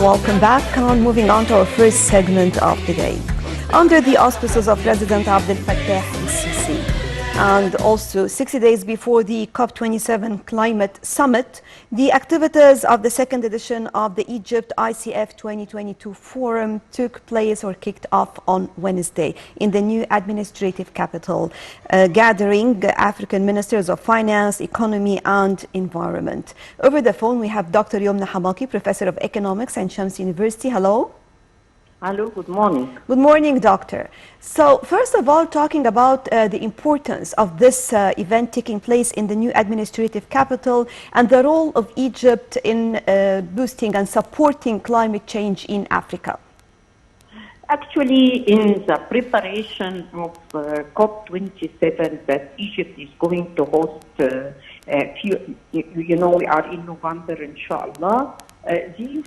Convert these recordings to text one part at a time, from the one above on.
welcome back. Moving on to our first segment of the day. Under the auspices of President Abdel Fattah el-Sisi, and also 60 days before the COP27 Climate Summit, the activities of the second edition of the Egypt ICF 2022 Forum took place or kicked off on Wednesday in the new administrative capital, gathering African ministers of finance, economy and environment. Over the phone we have Dr. Youmn Hamaki, professor of economics at Shams University. Hello. Hello, good morning. Good morning, doctor. So first of all, talking about the importance of this event taking place in the new administrative capital and the role of Egypt in boosting and supporting climate change in Africa. Actually, in the preparation of COP27 that Egypt is going to host, we are in November, inshallah. These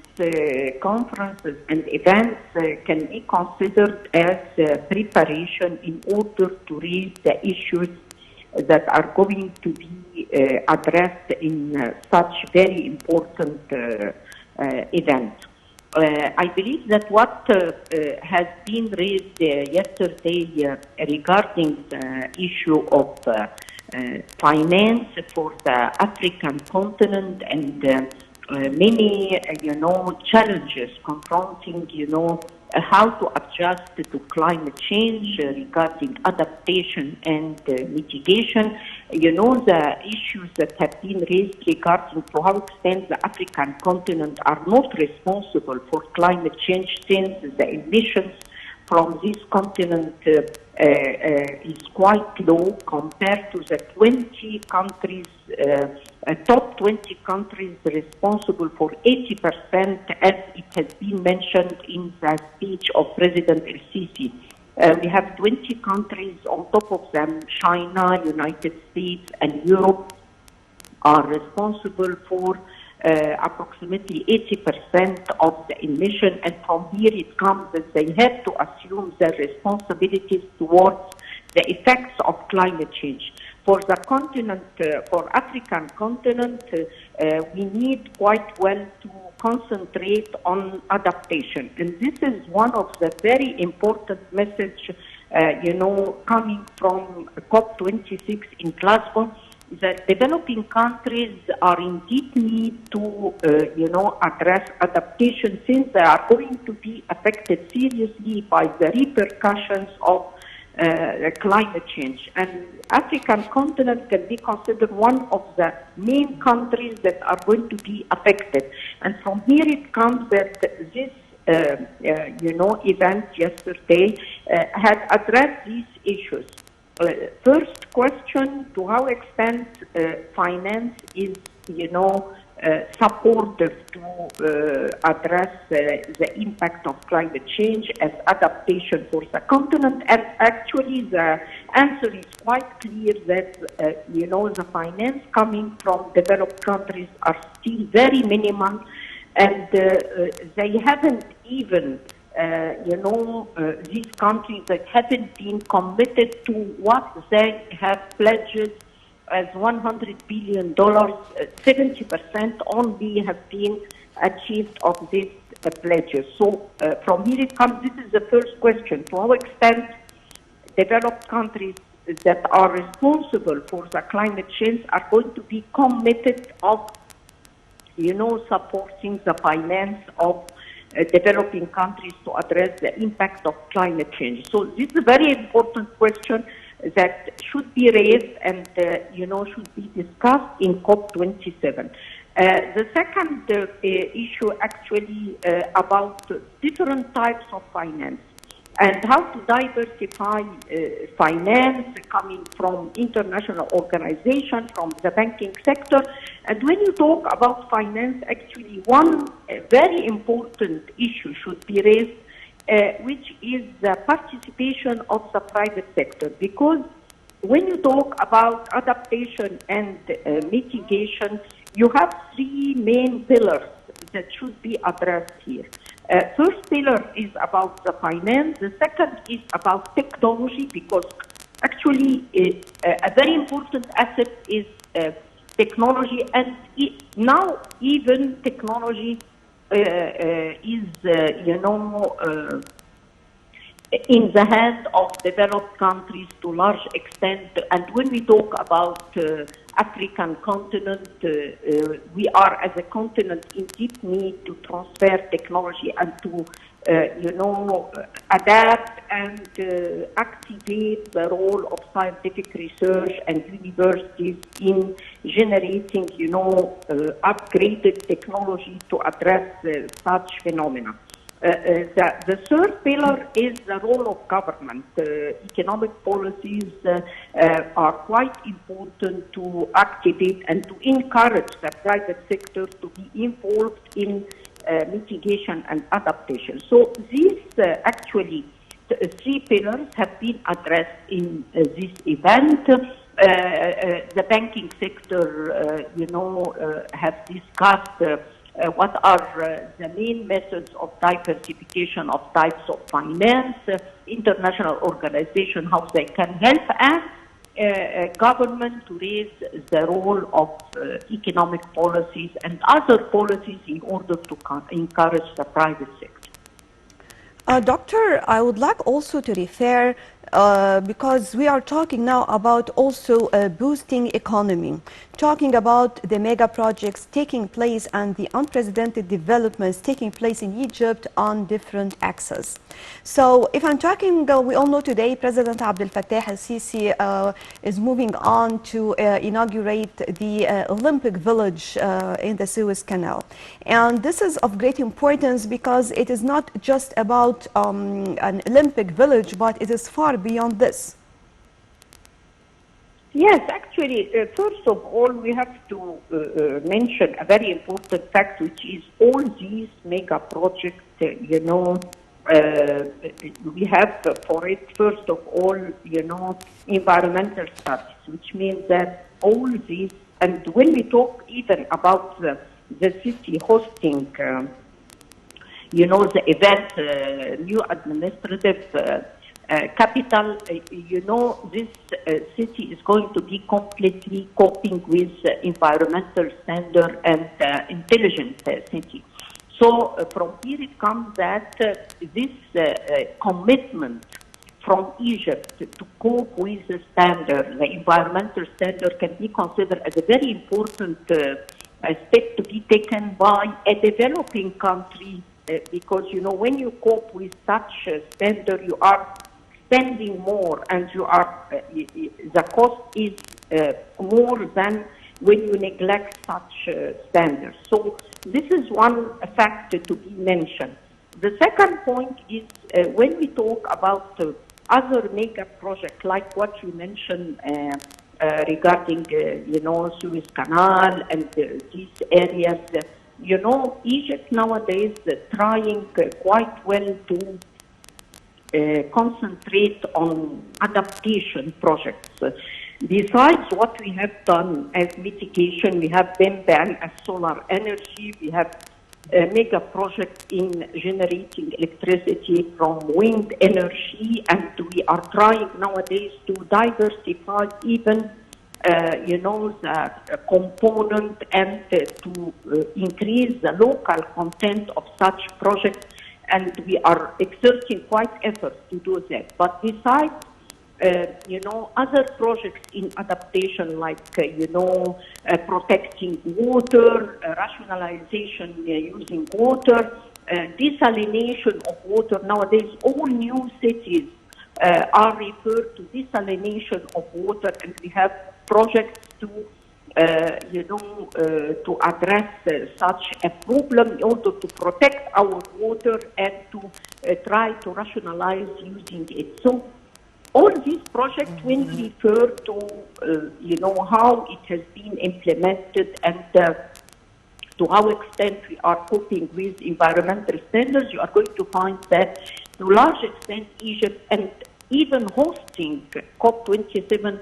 conferences and events can be considered as preparation in order to raise the issues that are going to be addressed in such very important event. I believe that what has been raised yesterday regarding the issue of finance for the African continent and many, challenges confronting, how to adjust to climate change regarding adaptation and mitigation. The issues that have been raised regarding to how extent the African continent are not responsible for climate change, since the emissions from this continent is quite low compared to the 20 countries, top 20 countries responsible for 80%, as it has been mentioned in the speech of President el-Sisi. We have 20 countries, on top of them China, United States and Europe are responsible for approximately 80% of the emission, and from here it comes that they have to assume their responsibilities towards the effects of climate change. For the continent, for African continent, we need quite well to concentrate on adaptation, and this is one of the very important message, coming from COP26 in Glasgow. The developing countries are in deep need to, address adaptation, since they are going to be affected seriously by the repercussions of climate change. And African continent can be considered one of the main countries that are going to be affected. And from here it comes that this, event yesterday had addressed these issues. First question, to how extent finance is, supportive to address the impact of climate change as adaptation for the continent. And actually the answer is quite clear that, the finance coming from developed countries are still very minimal, and they haven't even these countries that haven't been committed to what they have pledged as $100 billion, 70% only have been achieved of these pledges. So from here it comes, this is the first question, to what extent developed countries that are responsible for the climate change are going to be committed of, supporting the finance of developing countries to address the impact of climate change. So this is a very important question that should be raised and, should be discussed in COP27. The second issue actually about different types of finance and how to diversify finance coming from international organizations, from the banking sector. And when you talk about finance, actually one very important issue should be raised, which is the participation of the private sector. Because when you talk about adaptation and mitigation, you have three main pillars that should be addressed here. First pillar is about the finance. The second is about technology, because actually a very important asset is technology, and now even technology is, in the hands of developed countries to large extent. And when we talk about African continent, we are as a continent in deep need to transfer technology and to, adapt and activate the role of scientific research and universities in generating, upgraded technology to address such phenomena. The third pillar is the role of government. Economic policies are quite important to activate and to encourage the private sector to be involved in mitigation and adaptation. So these three pillars have been addressed in this event. The banking sector, have discussed what are the main methods of diversification of types of finance, international organization, how they can help, and government to raise the role of economic policies and other policies in order to encourage the private sector. Doctor, I would like also to refer, because we are talking now about also boosting economy, talking about the mega projects taking place and the unprecedented developments taking place in Egypt on different axes. So if I'm talking, we all know today President Abdel Fattah al-Sisi is moving on to inaugurate the Olympic Village in the Suez Canal. And this is of great importance because it is not just about an Olympic Village, but it is far beyond this. Yes, actually, first of all, we have to mention a very important fact, which is all these mega projects, we have for it, first of all, environmental studies, which means that all these, and when we talk even about the city hosting, the event, new administrative capital, this city is going to be completely coping with environmental standard and intelligent city. So from here it comes that this commitment from Egypt to cope with the standard, the environmental standard, can be considered as a very important step to be taken by a developing country, because when you cope with such a standard, you are spending more, and you are the cost is more than when you neglect such standards. So this is one factor to be mentioned. The second point is when we talk about other mega projects like what you mentioned regarding Suez Canal and these areas. Egypt nowadays trying quite well to concentrate on adaptation projects. Besides what we have done as mitigation, we have BEMBAN as solar energy, we have a mega project in generating electricity from wind energy, and we are trying nowadays to diversify even the component and to increase the local content of such projects, and we are exerting quite efforts to do that. But besides, other projects in adaptation like, protecting water, rationalization using water, desalination of water. Nowadays, all new cities are referred to desalination of water, and we have projects to to address such a problem in order to protect our water and to try to rationalize using it. So all these projects, when we refer to how it has been implemented and to how extent we are coping with environmental standards, you are going to find that to a large extent Egypt, and even hosting COP27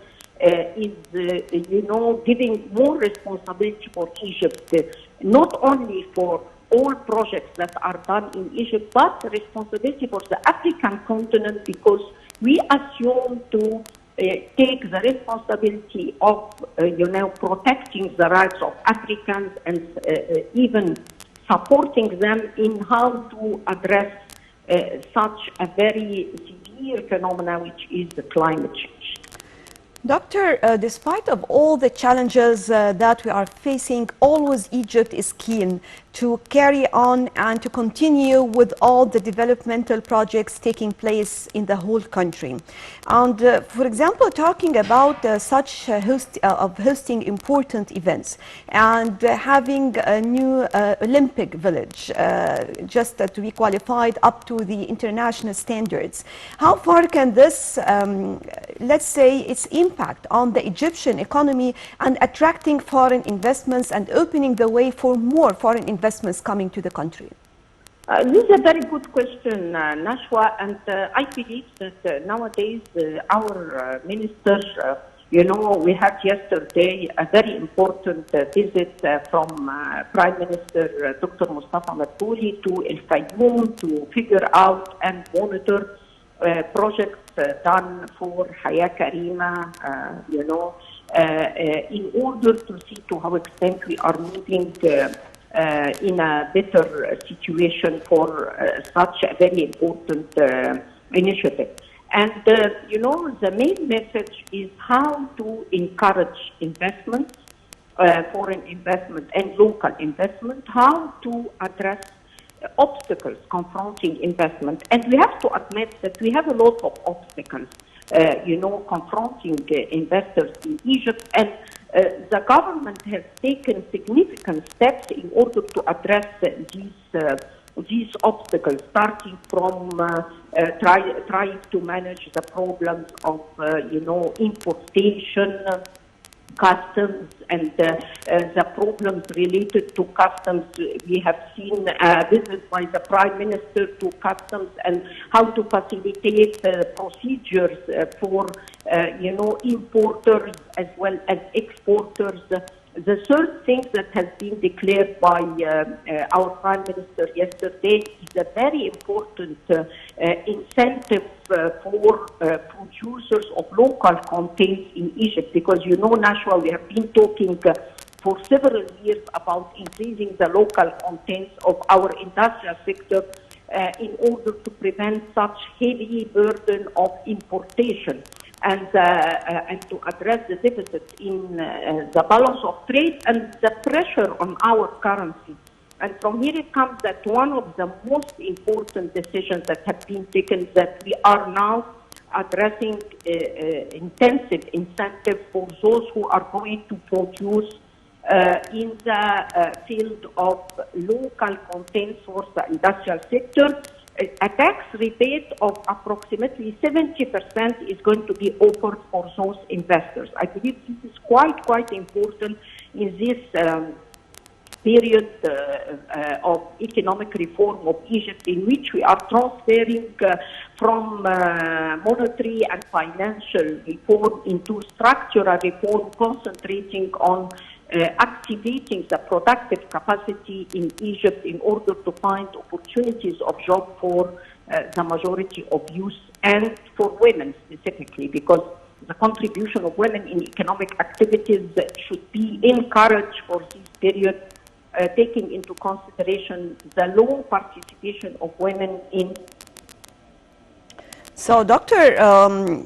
is giving more responsibility for Egypt, not only for all projects that are done in Egypt, but responsibility for the African continent, because we assume to take the responsibility of protecting the rights of Africans and even supporting them in how to address such a very severe phenomenon, which is the climate change. Doctor, despite of all the challenges that we are facing, always Egypt is keen to carry on and to continue with all the developmental projects taking place in the whole country. And for example, talking about hosting important events and having a new Olympic village just to be qualified up to the international standards. How far can this, let's say, its impact on the Egyptian economy and attracting foreign investments and opening the way for more foreign investments coming to the country? This is a very good question, Nashwa, and I believe that nowadays our ministers, we had yesterday a very important visit from Prime Minister Dr. Mustafa Madbouli to El Fayoum to figure out and monitor projects done for Haya Karima, in order to see to how extent we are moving in a better situation for such a very important initiative. And, the main message is how to encourage investment, foreign investment and local investment, how to address obstacles confronting investment. And we have to admit that we have a lot of obstacles, confronting investors in Egypt. And the government has taken significant steps in order to address these obstacles, starting from trying to manage the problems of, importation, customs, and the problems related to customs. We have seen visits by the Prime Minister to customs and how to facilitate procedures for, importers as well as exporters. The third thing that has been declared by our Prime Minister yesterday is a very important incentive for producers of local content in Egypt, because Nashwa, we have been talking for several years about increasing the local content of our industrial sector in order to prevent such heavy burden of importation. And to address the deficit in the balance of trade and the pressure on our currency. And from here it comes that one of the most important decisions that have been taken, that we are now addressing intensive incentive for those who are going to produce in the field of local content for the industrial sector. A tax rebate of approximately 70% is going to be offered for those investors. I believe this is quite important in this period of economic reform of Egypt, in which we are transferring from monetary and financial reform into structural reform, concentrating on activating the productive capacity in Egypt in order to find opportunities of job for the majority of youth and for women specifically, because the contribution of women in economic activities should be encouraged for this period, taking into consideration the low participation of women in. So, Doctor,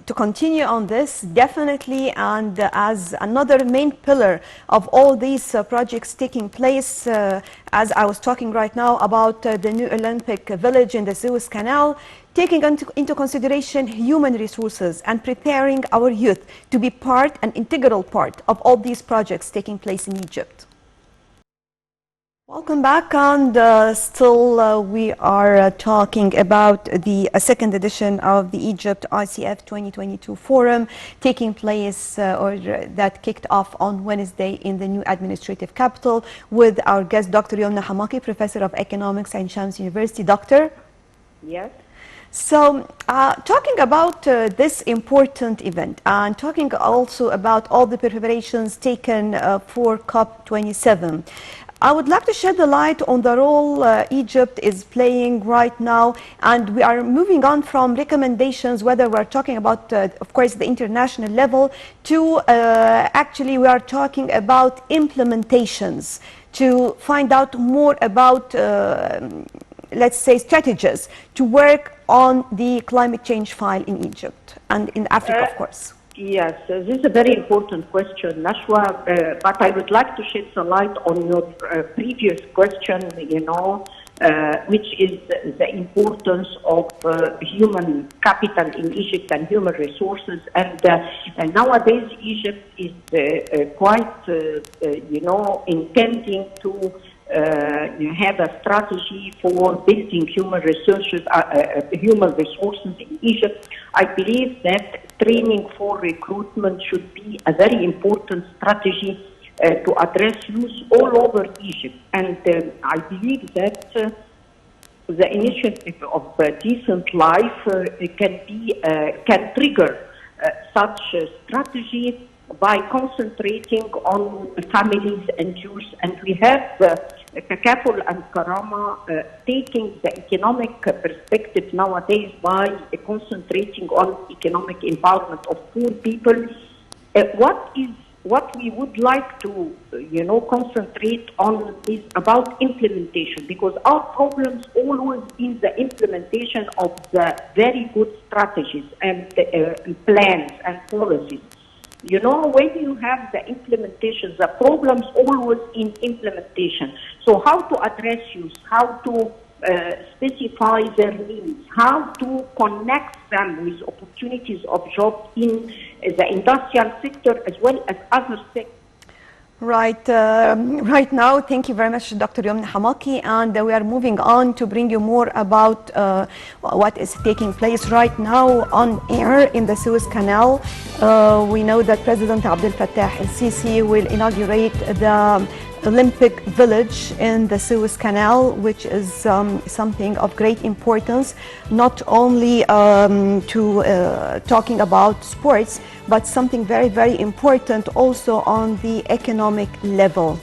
to continue on this, definitely, and as another main pillar of all these projects taking place, as I was talking right now about the new Olympic village in the Suez Canal, taking into consideration human resources and preparing our youth to be an integral part of all these projects taking place in Egypt. Welcome back, and still we are talking about the second edition of the Egypt ICF 2022 Forum taking place or that kicked off on Wednesday in the new administrative capital with our guest, Dr. Youmn Hamaki, Professor of Economics at Shams University. Doctor? Yes. So, talking about this important event and talking also about all the preparations taken for COP27, I would like to shed the light on the role Egypt is playing right now, and we are moving on from recommendations, whether we're talking about, of course, the international level, to actually we are talking about implementations to find out more about, let's say, strategies to work on the climate change file in Egypt and in Africa, of course? Yes, this is a very important question, Nashwa, but I would like to shed some light on your previous question, which is the importance of human capital in Egypt and human resources. And nowadays, Egypt is quite, intending to have a strategy for building human resources in Egypt. I believe that training for recruitment should be a very important strategy to address youth all over Egypt. And I believe that the initiative of decent life can trigger such a strategy by concentrating on families and youth. And we have Takaful and Karama taking the economic perspective nowadays by concentrating on economic empowerment of poor people. What we would like to, concentrate on is about implementation, because our problems always is the implementation of the very good strategies and plans and policies. When you have the implementation, the problems always in implementation. So how to address youth, how to specify their needs, how to connect them with opportunities of jobs in the industrial sector as well as other sectors. Right, right now, thank you very much, Dr. Youmn Hamaki, and we are moving on to bring you more about what is taking place right now on air in the Suez Canal. We know that President Abdel Fattah el-Sisi will inaugurate the Olympic Village in the Suez Canal, which is something of great importance, not only to talking about sports, but something very, very important also on the economic level.